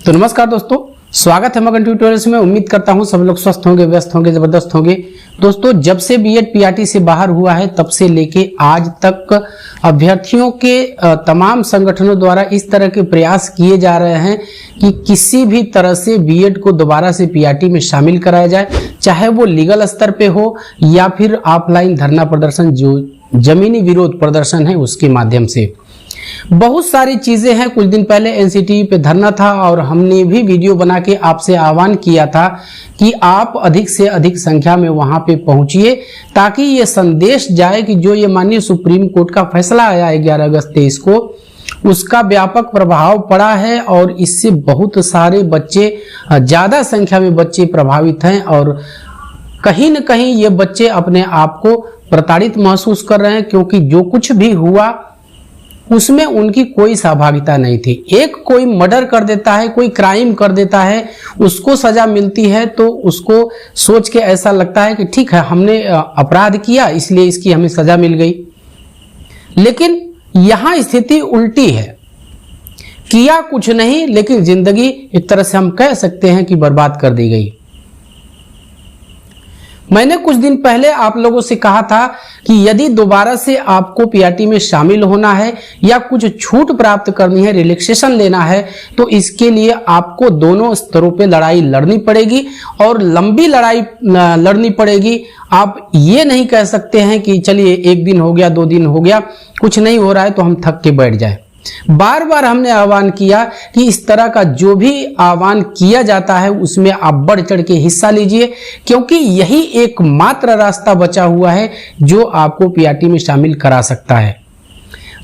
तो नमस्कार दोस्तों, स्वागत है मगन ट्यूटोरियल्स में। उम्मीद करता हूं सब लोग स्वस्थ होंगे, व्यस्त होंगे, जबरदस्त होंगे। दोस्तों, जब से बीएड पीआरटी से बाहर हुआ है तब से लेके आज तक अभ्यर्थियों के तमाम संगठनों द्वारा इस तरह के प्रयास किए जा रहे हैं कि किसी भी तरह से बीएड को दोबारा से पीआरटी में शामिल कराया जाए, चाहे वो लीगल स्तर पे हो या फिर ऑफलाइन धरना प्रदर्शन, जो जमीनी विरोध प्रदर्शन है उसके माध्यम से। बहुत सारी चीजें हैं। कुछ दिन पहले एनसीटीई पे धरना था और हमने भी वीडियो बना के आपसे आह्वान किया था कि आप अधिक से अधिक संख्या में वहां पे पहुंचिए, ताकि ये संदेश जाए कि जो ये माननीय सुप्रीम कोर्ट का फैसला आया है 11 अगस्त 23 को, उसका व्यापक प्रभाव पड़ा है और इससे बहुत सारे बच्चे, ज्यादा संख्या में बच्चे प्रभावित हैं और कहीं न कहीं ये बच्चे अपने आप को प्रताड़ित महसूस कर रहे हैं, क्योंकि जो कुछ भी हुआ उसमें उनकी कोई सहभागिता नहीं थी। एक कोई मर्डर कर देता है, कोई क्राइम कर देता है, उसको सजा मिलती है तो उसको सोच के ऐसा लगता है कि ठीक है, हमने अपराध किया इसलिए इसकी हमें सजा मिल गई। लेकिन यहां स्थिति उल्टी है। किया कुछ नहीं, लेकिन जिंदगी एक तरह से हम कह सकते हैं कि बर्बाद कर दी गई। मैंने कुछ दिन पहले आप लोगों से कहा था कि यदि दोबारा से आपको पीआरटी में शामिल होना है या कुछ छूट प्राप्त करनी है, रिलैक्सेशन लेना है, तो इसके लिए आपको दोनों स्तरों पे लड़ाई लड़नी पड़ेगी और लंबी लड़ाई लड़नी पड़ेगी। आप ये नहीं कह सकते हैं कि चलिए 1 दिन हो गया, 2 दिन हो गया, कुछ नहीं हो रहा है तो हम थक के बैठ जाएं। बार बार हमने आह्वान किया कि इस तरह का जो भी आह्वान किया जाता है उसमें आप बढ़ चढ़ के हिस्सा लीजिए, क्योंकि यही एकमात्र रास्ता बचा हुआ है जो आपको पीआरटी में शामिल करा सकता है।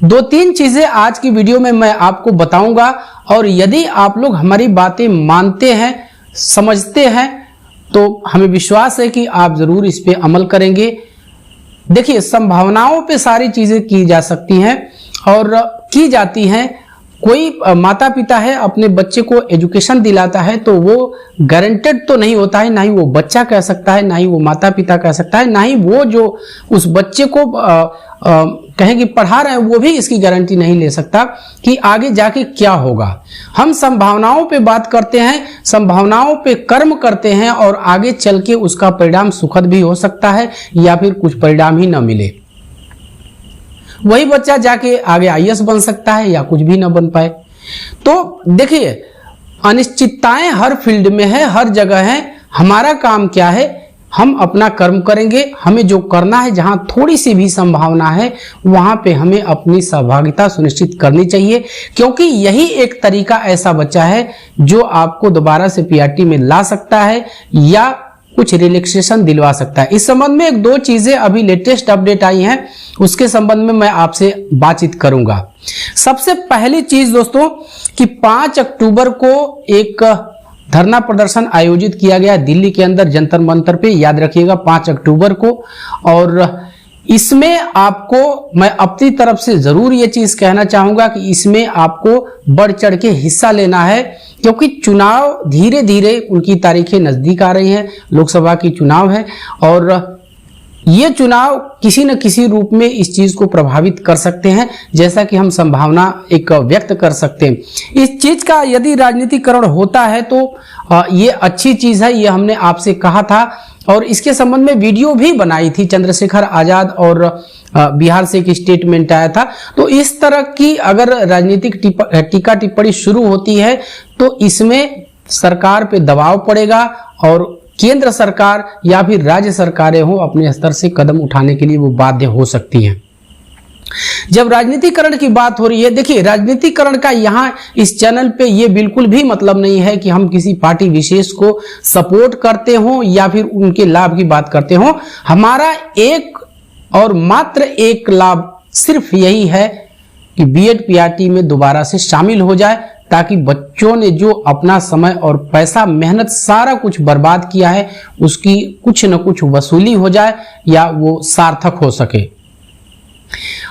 2-3 चीजें आज की वीडियो में मैं आपको बताऊंगा और यदि आप लोग हमारी बातें मानते हैं, समझते हैं, तो हमें विश्वास है कि आप जरूर इस पे अमल करेंगे। देखिए, संभावनाओं पे सारी चीजें की जा सकती हैं और की जाती हैं। कोई माता पिता है, अपने बच्चे को एजुकेशन दिलाता है तो वो गारंटेड तो नहीं होता है, ना ही वो बच्चा कह सकता है, ना ही वो माता पिता कह सकता है, ना ही वो जो उस बच्चे को कहें कि पढ़ा रहे हैं वो भी इसकी गारंटी नहीं ले सकता कि आगे जाके क्या होगा। हम संभावनाओं पे बात करते हैं, संभावनाओं पे कर्म करते हैं और आगे चल के उसका परिणाम सुखद भी हो सकता है या फिर कुछ परिणाम ही न मिले। वही बच्चा जाके आगे आईएएस बन सकता है या कुछ भी ना बन पाए। तो देखिए, अनिश्चितताएं हर फील्ड में है, हर जगह है। हमारा काम क्या है? हम अपना कर्म करेंगे। हमें जो करना है, जहां थोड़ी सी भी संभावना है वहां पे हमें अपनी सहभागिता सुनिश्चित करनी चाहिए, क्योंकि यही एक तरीका ऐसा बचा है जो आपको दोबारा से पीआरटी में ला सकता है या कुछ रिलैक्सेशन दिलवा सकता है। इस संबंध में 1-2 चीजें अभी लेटेस्ट अपडेट आई हैं, उसके संबंध में मैं आपसे बातचीत करूंगा। सबसे पहली चीज दोस्तों कि 5 अक्टूबर को एक धरना प्रदर्शन आयोजित किया गया दिल्ली के अंदर जंतर मंतर पे, याद रखिएगा 5 अक्टूबर को। और इसमें आपको मैं अपनी तरफ से जरूर ये चीज कहना चाहूंगा कि इसमें आपको बढ़ चढ़ के हिस्सा लेना है, क्योंकि चुनाव धीरे धीरे उनकी तारीखें नजदीक आ रही हैं। लोकसभा की चुनाव है और ये चुनाव किसी न किसी रूप में इस चीज को प्रभावित कर सकते हैं, जैसा कि हम संभावना एक व्यक्त कर सकते हैं। इस चीज का यदि राजनीतिकरण होता है तो ये अच्छी चीज है, ये हमने आपसे कहा था और इसके संबंध में वीडियो भी बनाई थी। चंद्रशेखर आजाद और बिहार से एक स्टेटमेंट आया था। तो इस तरह की अगर राजनीतिक टीका टिप्पणी शुरू होती है तो इसमें सरकार पे दबाव पड़ेगा और केंद्र सरकार या फिर राज्य सरकारें हो अपने स्तर से कदम उठाने के लिए वो बाध्य हो सकती हैं। जब राजनीतिकरण की बात हो रही है, देखिए, राजनीतिकरण का यहाँ इस चैनल पे ये बिल्कुल भी मतलब नहीं है कि हम किसी पार्टी विशेष को सपोर्ट करते हो या फिर उनके लाभ की बात करते हो। हमारा एक और मात्र एक लाभ सिर्फ यही है कि बीएड पीआरटी में दोबारा से शामिल हो जाए, ताकि बच्चों ने जो अपना समय और पैसा, मेहनत, सारा कुछ बर्बाद किया है उसकी कुछ न कुछ वसूली हो जाए या वो सार्थक हो सके।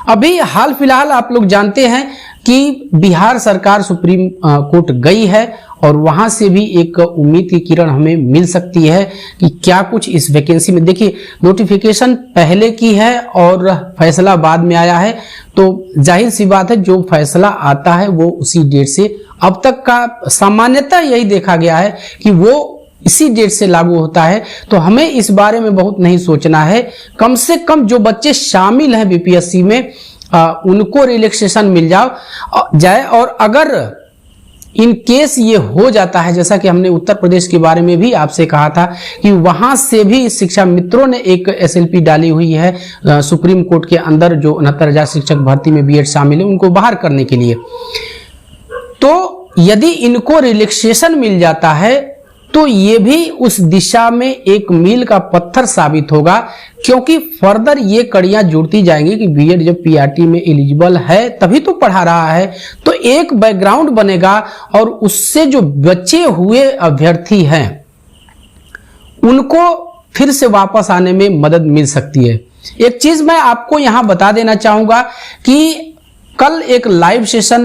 अभी हाल फिलहाल आप लोग जानते हैं कि बिहार सरकार सुप्रीम कोर्ट गई है और वहां से भी एक उम्मीद की किरण हमें मिल सकती है कि क्या कुछ इस वैकेंसी में। देखिए, नोटिफिकेशन पहले की है और फैसला बाद में आया है, तो जाहिर सी बात है जो फैसला आता है वो उसी डेट से, अब तक का सामान्यतः यही देखा गया है कि वो इसी डेट से लागू होता है। तो हमें इस बारे में बहुत नहीं सोचना है, कम से कम जो बच्चे शामिल हैं बीपीएससी में उनको रिलैक्सेशन मिल जाए। और अगर इन केस ये हो जाता है, जैसा कि हमने उत्तर प्रदेश के बारे में भी आपसे कहा था कि वहां से भी शिक्षा मित्रों ने एक एसएलपी डाली हुई है सुप्रीम कोर्ट के अंदर, जो 69,000 शिक्षक भर्ती में बीएड शामिल है उनको बाहर करने के लिए। तो यदि इनको रिलैक्सेशन मिल जाता है तो ये भी उस दिशा में एक मील का पत्थर साबित होगा, क्योंकि फर्दर ये कड़ियां जुड़ती जाएंगी कि बीएड जब पीआरटी में एलिजिबल है तभी तो पढ़ा रहा है, तो एक बैकग्राउंड बनेगा और उससे जो बचे हुए अभ्यर्थी हैं उनको फिर से वापस आने में मदद मिल सकती है। एक चीज मैं आपको यहां बता देना चाहूंगा कि कल एक लाइव सेशन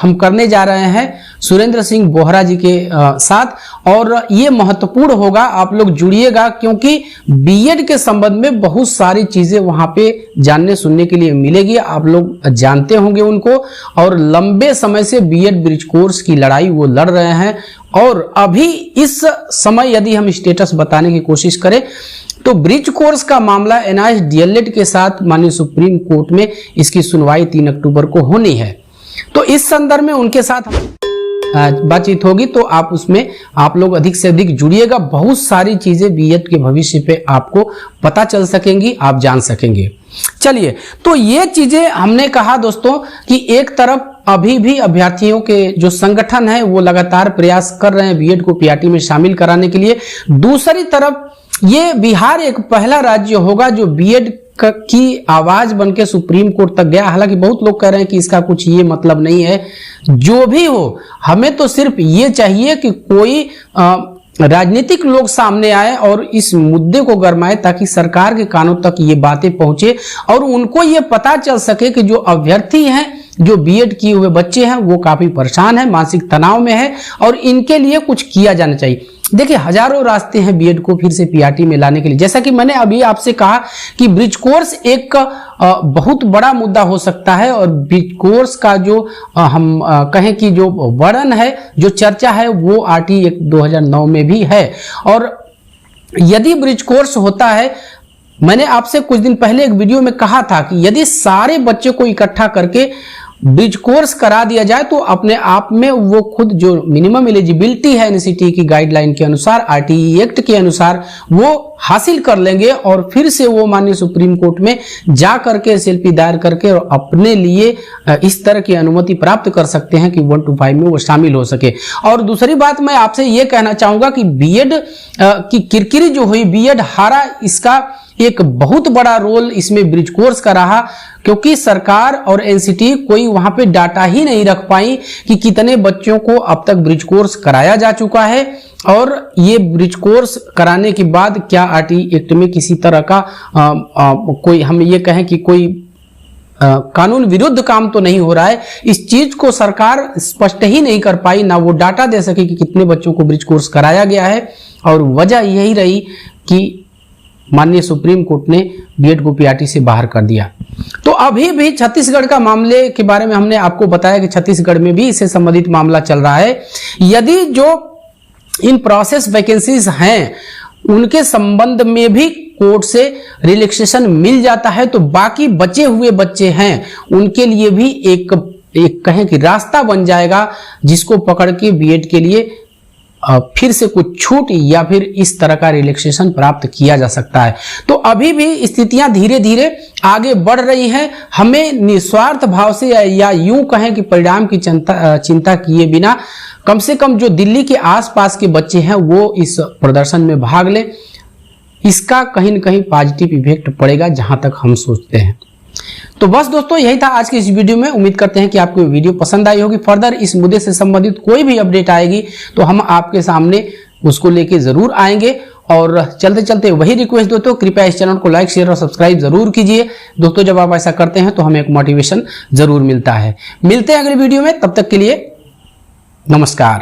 हम करने जा रहे हैं सुरेंद्र सिंह बोहरा जी के साथ, और ये महत्वपूर्ण होगा, आप लोग जुड़िएगा, क्योंकि बीएड के संबंध में बहुत सारी चीजें वहां पे जानने सुनने के लिए मिलेगी। आप लोग जानते होंगे उनको, और लंबे समय से बीएड ब्रिज कोर्स की लड़ाई वो लड़ रहे हैं। और अभी इस समय यदि हम स्टेटस बताने की कोशिश करें तो ब्रिज कोर्स का मामला एनआईएस डीएलएड के साथ माननीय सुप्रीम कोर्ट में इसकी सुनवाई 3 अक्टूबर को होनी है। तो इस संदर्भ में उनके साथ बातचीत होगी, तो आप उसमें आप लोग अधिक से अधिक जुड़िएगा। बहुत सारी चीजें बीएड के भविष्य पे आपको पता चल सकेंगी, आप जान सकेंगे। चलिए, तो ये चीजें हमने कहा दोस्तों कि एक तरफ अभी भी अभ्यर्थियों के जो संगठन है वो लगातार प्रयास कर रहे हैं बीएड को पीआरटी में शामिल कराने के लिए। दूसरी तरफ ये बिहार एक पहला राज्य होगा जो बीएड की आवाज बनके सुप्रीम कोर्ट तक गया। हालांकि बहुत लोग कह रहे हैं कि इसका कुछ ये मतलब नहीं है, जो भी हो हमें तो सिर्फ ये चाहिए कि कोई राजनीतिक लोग सामने आए और इस मुद्दे को गरमाए, ताकि सरकार के कानों तक ये बातें पहुंचे और उनको ये पता चल सके कि जो अभ्यर्थी हैं, जो बीएड किए हुए बच्चे हैं, वो काफी परेशान हैं, मानसिक तनाव में है और इनके लिए कुछ किया जाना चाहिए। देखिए, हजारों रास्ते हैं बीएड को फिर से पीआरटी में लाने के लिए। जैसा कि मैंने अभी आपसे कहा कि ब्रिज कोर्स एक बहुत बड़ा मुद्दा हो सकता है, और ब्रिज कोर्स का जो हम कहें कि जो वर्णन है, जो चर्चा है, वो आरटी एक्ट 2009 में भी है। और यदि ब्रिज कोर्स होता है, मैंने आपसे कुछ दिन पहले एक वीडियो में कहा था कि यदि सारे बच्चे को इकट्ठा करके ब्रिज कोर्स करा दिया जाए तो अपने आप में वो खुद जो मिनिमम एलिजिबिलिटी है एनसीटी की गाइडलाइन के अनुसार, आरटीई एक्ट के अनुसार, वो हासिल कर लेंगे और फिर से वो माननीय सुप्रीम कोर्ट में जा करके एसएलपी दायर करके और अपने लिए इस तरह की अनुमति प्राप्त कर सकते हैं कि 1 to 5 में वो शामिल हो सके। और दूसरी बात मैं आपसे ये कहना चाहूंगा कि बीएड की किरकिरी जो हुई, बीएड हारा, इसका एक बहुत बड़ा रोल इसमें ब्रिज कोर्स का रहा, क्योंकि सरकार और एनसीटी कोई वहां पे डाटा ही नहीं रख पाई कि कितने बच्चों को अब तक ब्रिज कोर्स कराया जा चुका है, और ये ब्रिज कोर्स कराने के बाद क्या आरटीई एक्ट में किसी तरह का कोई, हम ये कहें कि कोई कानून विरुद्ध काम तो नहीं हो रहा है। इस चीज को सरकार स्पष्ट ही नहीं कर पाई, ना वो डाटा दे सके कि कितने बच्चों को ब्रिज कोर्स कराया गया है। और वजह यही रही कि माननीय सुप्रीम कोर्ट ने बीएड को पीआरटी से बाहर कर दिया। तो अभी भी छत्तीसगढ़ का मामले के बारे में हमने आपको बताया कि छत्तीसगढ़ में भी इससे संबंधित मामला चल रहा है। यदि जो इन प्रोसेस वैकेंसीज हैं उनके संबंध में भी कोर्ट से रिलैक्सेशन मिल जाता है, तो बाकी बचे हुए बच्चे हैं उनके लिए भी एक कहें कि रास्ता बन जाएगा, जिसको पकड़ के बीएड के लिए फिर से कुछ छूट या फिर इस तरह का रिलैक्सेशन प्राप्त किया जा सकता है। तो अभी भी स्थितियां धीरे धीरे आगे बढ़ रही हैं। हमें निस्वार्थ भाव से या यूं कहें कि परिणाम की चिंता किए बिना कम से कम जो दिल्ली के आसपास के बच्चे हैं वो इस प्रदर्शन में भाग लें, इसका कहीं न कहीं पॉजिटिव इफेक्ट पड़ेगा, जहां तक हम सोचते हैं। तो बस दोस्तों, यही था आज की इस वीडियो में। उम्मीद करते हैं कि आपको वीडियो पसंद आई होगी। फर्दर इस मुद्दे से संबंधित कोई भी अपडेट आएगी तो हम आपके सामने उसको लेके जरूर आएंगे। और चलते चलते वही रिक्वेस्ट दोस्तों, कृपया इस चैनल को लाइक, शेयर और सब्सक्राइब जरूर कीजिए दोस्तों। जब आप ऐसा करते हैं तो हमें एक मोटिवेशन जरूर मिलता है। मिलते हैं अगली वीडियो में, तब तक के लिए नमस्कार।